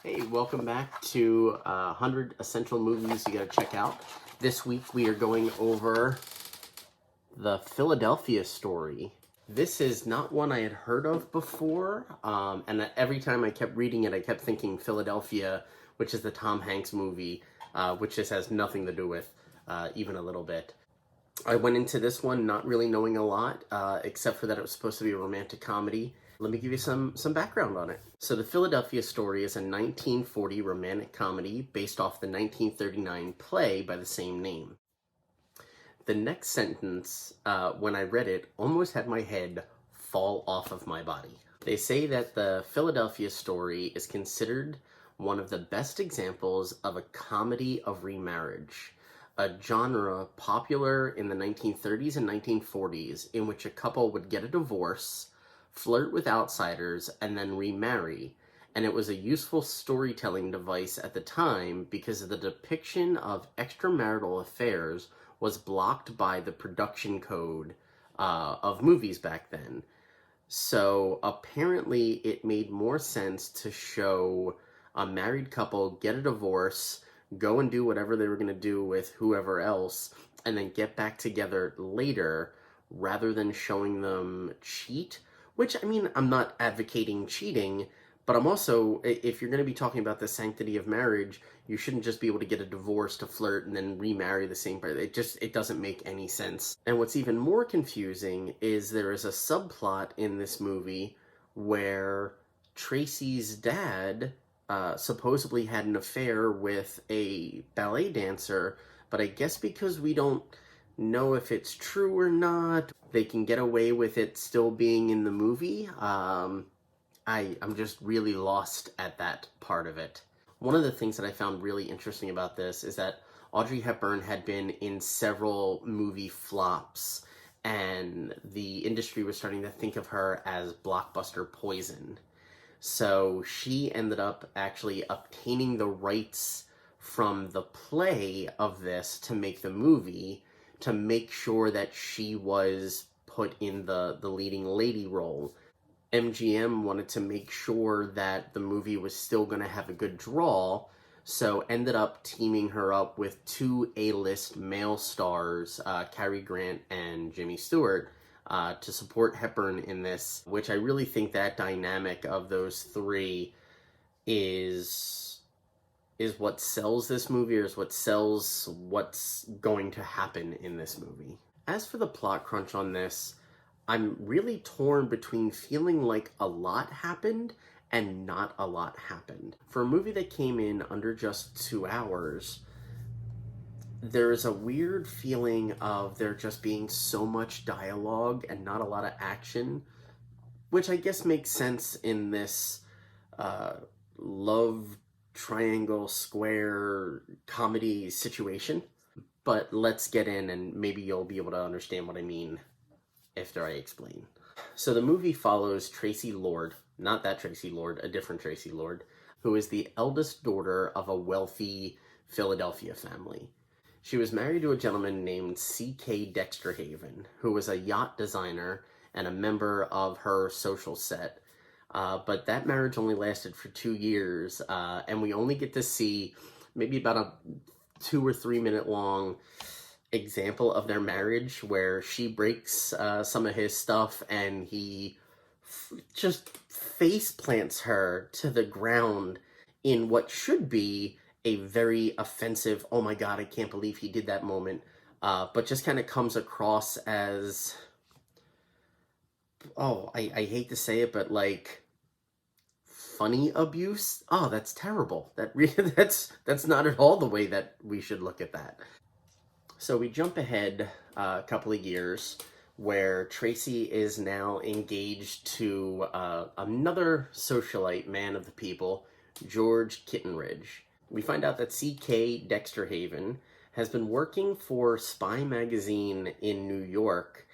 Hey, welcome back to 100 Essential Movies You Gotta Check Out. This week we are going over the Philadelphia Story. This is not one I had heard of before, and every time I kept reading it, I kept thinking Philadelphia, which is the Tom Hanks movie, which this has nothing to do with, even a little bit. I went into this one not really knowing a lot, except for that it was supposed to be a romantic comedy. Let me give you some background on it. So The Philadelphia Story is a 1940 romantic comedy based off the 1939 play by the same name. The next sentence, when I read it, almost had my head fall off of my body. They say that the Philadelphia Story is considered one of the best examples of a comedy of remarriage, a genre popular in the 1930s and 1940s in which a couple would get a divorce, flirt with outsiders, and then remarry. And it was a useful storytelling device at the time because the depiction of extramarital affairs was blocked by the production code of movies back then. So apparently it made more sense to show a married couple get a divorce, go and do whatever they were going to do with whoever else, and then get back together later rather than showing them cheat. Which, I mean, I'm not advocating cheating, but I'm also, if you're going to be talking about the sanctity of marriage, you shouldn't just be able to get a divorce to flirt and then remarry the same person. It doesn't make any sense. And what's even more confusing is there is a subplot in this movie where Tracy's dad supposedly had an affair with a ballet dancer, but I guess because we don't know if it's true or not, they can get away with it still being in the movie. I'm just really lost at that part of it. One of the things that I found really interesting about this is that Audrey Hepburn had been in several movie flops, and the industry was starting to think of her as blockbuster poison. So she ended up actually obtaining the rights from the play of this to make the movie, to make sure that she was put in the leading lady role. MGM wanted to make sure that the movie was still going to have a good draw, so ended up teaming her up with two A-list male stars, Cary Grant and Jimmy Stewart, to support Hepburn in this, which I really think that dynamic of those three is what sells this movie, or is what sells what's going to happen in this movie. As for the plot crunch on this, I'm really torn between feeling like a lot happened and not a lot happened. For a movie that came in under just 2 hours, there's a weird feeling of there just being so much dialogue and not a lot of action, which I guess makes sense in this love triangle square comedy situation. But let's get in and maybe you'll be able to understand what I mean after I explain. So the movie follows Tracy Lord, not that Tracy Lord, a different Tracy Lord, who is the eldest daughter of a wealthy Philadelphia family. She was married to a gentleman named C.K. Dexterhaven, who was a yacht designer and a member of her social set. But that marriage only lasted for 2 years, and we only get to see maybe about a 2 or 3 minute long example of their marriage where she breaks some of his stuff and he just face plants her to the ground in what should be a very offensive, oh my god, I can't believe he did that moment, but just kind of comes across as, oh, I hate to say it, but like funny abuse. Oh, that's terrible. That really, that's not at all the way that we should look at that. So we jump ahead a couple of years where Tracy is now engaged to another socialite, man of the people, George Kittenridge. We find out that C.K. Dexterhaven has been working for Spy Magazine in New York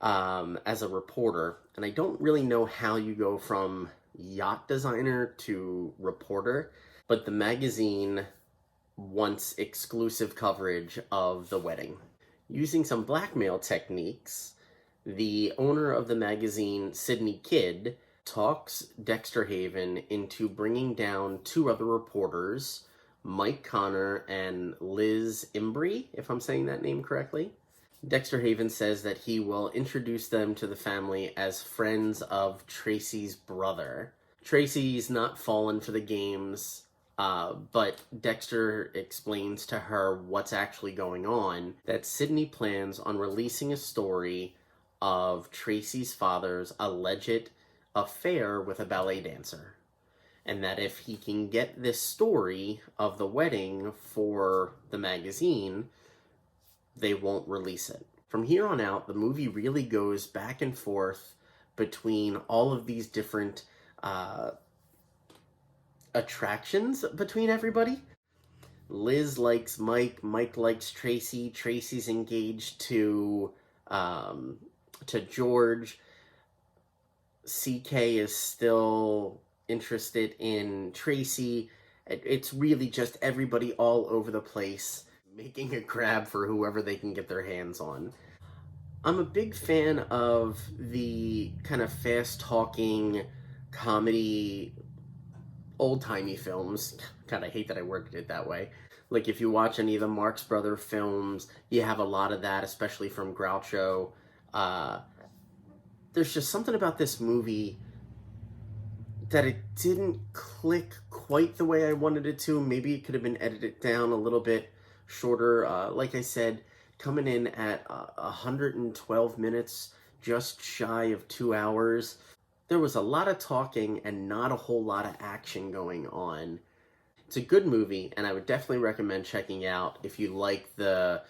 as a reporter, and I don't really know how you go from yacht designer to reporter, but the magazine wants exclusive coverage of the wedding. Using some blackmail techniques, the owner of the magazine, Sidney Kidd, talks Dexter Haven into bringing down two other reporters, Mike Connor and Liz Imbrie, if I'm saying that name correctly. Dexter Haven says that he will introduce them to the family as friends of Tracy's brother. Tracy's not fallen for the games, but Dexter explains to her what's actually going on, that Sydney plans on releasing a story of Tracy's father's alleged affair with a ballet dancer. And that if he can get this story of the wedding for the magazine, they won't release it. From here on out, the movie really goes back and forth between all of these different attractions between everybody. Liz likes Mike, Mike likes Tracy, Tracy's engaged to George. CK is still interested in Tracy. It's really just everybody all over the place making a grab for whoever they can get their hands on. I'm a big fan of the kind of fast-talking comedy, old-timey films. God, I hate that I worded it that way. Like, if you watch any of the Marx Brothers films, you have a lot of that, especially from Groucho. There's just something about this movie that it didn't click quite the way I wanted it to. Maybe it could have been edited down a little bit shorter. Like I said, coming in at 112 minutes, just shy of 2 hours. There was a lot of talking and not a whole lot of action going on. It's a good movie, and I would definitely recommend checking out if you like the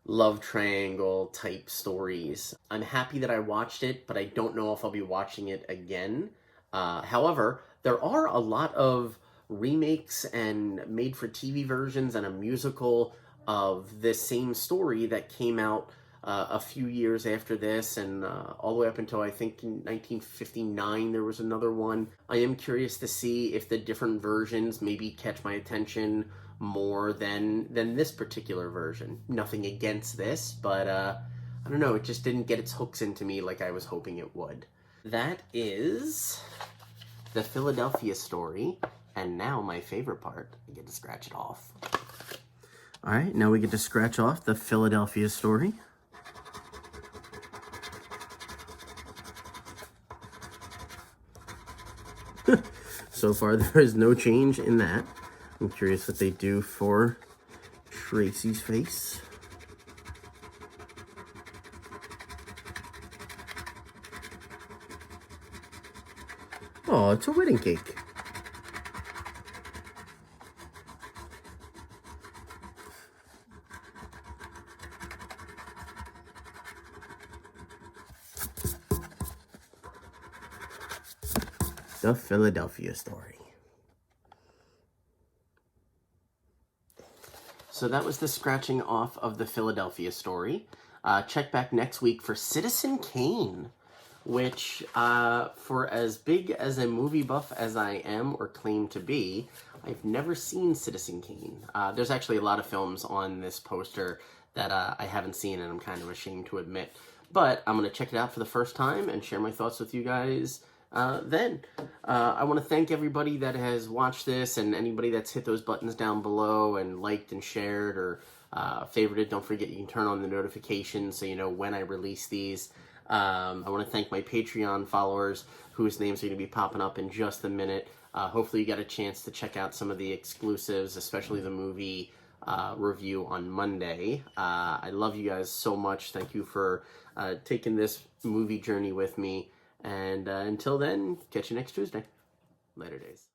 love triangle type stories. I'm happy that I watched it, but I don't know if I'll be watching it again. However, there are a lot of remakes and made-for-TV versions and a musical of this same story that came out a few years after this, and all the way up until, I think, in 1959 there was another one. I am curious to see if the different versions maybe catch my attention more than this particular version. Nothing against this, but I don't know, it just didn't get its hooks into me like I was hoping it would. That is the Philadelphia Story, and now my favorite part, I get to scratch it off. Alright, now we get to scratch off the Philadelphia Story. So far, there is no change in that. I'm curious what they do for Tracy's face. Oh, it's a wedding cake. The Philadelphia Story. So that was the scratching off of the Philadelphia Story. Check back next week for Citizen Kane, which, for as big as a movie buff as I am or claim to be, I've never seen Citizen Kane. There's actually a lot of films on this poster that I haven't seen, and I'm kind of ashamed to admit. But I'm going to check it out for the first time and share my thoughts with you guys then. I want to thank everybody that has watched this, and anybody that's hit those buttons down below and liked and shared or favorited. Don't forget you can turn on the notifications so you know when I release these. I want to thank my Patreon followers whose names are going to be popping up in just a minute. Hopefully you got a chance to check out some of the exclusives, especially the movie review on Monday. I love you guys so much. Thank you for taking this movie journey with me. And until then, catch you next Tuesday. Later days.